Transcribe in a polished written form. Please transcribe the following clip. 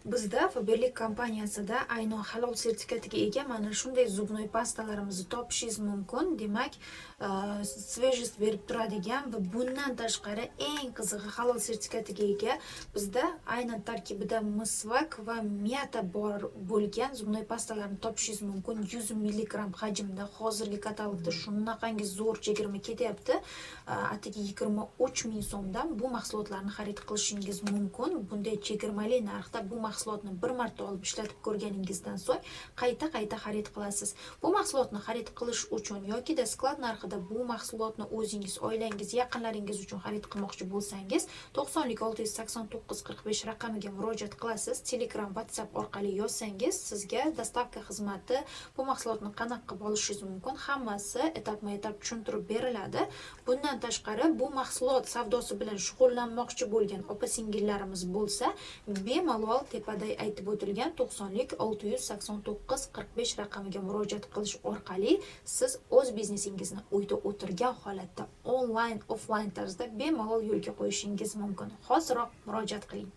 Bizda Faberlic kompaniyasida aynan halol sertifikatiga ega mana shunday zubnoy pastalarimizni topishingiz mumkin. Demak, svejist berib turadigan va bundan tashqari eng qizig'i halol sertifikatiga ega. Bizda aynan tarkibida misvak va miyata bor bo'lgan zubnoy pastalarni topishingiz mumkin. 100 mg hajmda. Hozirgi katalogda shunaqangi zo'r chegirma ketyapti. Atigi 23 ming so'mdan bu mahsulotlarni xarid qilishingiz mumkin. Bunday chegirmali narxda bu mahsulotni bir marta olib ishlatib ko'rganingizdan so'ng qayta xarid qilasiz. Bu mahsulotni xarid qilish uchun yoki da sklad narxida bu mahsulotni o'zingiz, oilangiz, yaqinlaringiz uchun xarid qilmoqchi bo'lsangiz 90 689 45 raqamiga murojaat qilasiz. Telegram, WhatsApp orqali yozsangiz sizga dostavka xizmati bu mahsulotni qanaqa qilib olishingiz mumkin, hammasi etapma-etap tushuntirib beriladi. Bundan tashqari bu mahsulot savdosi bilan shug'ullanmoqchi bo'lgan opa-singillarimiz bo'lsa, bemalol tepada aytib o'tilgan 90 689 45 raqamiga murojaat qilish orqali siz o'z biznesingizni uyda o'tirgan holatda onlayn, offlayn tarzda bemalol yo'lga qo'yishingiz mumkin. Hoziroq murojaat qiling.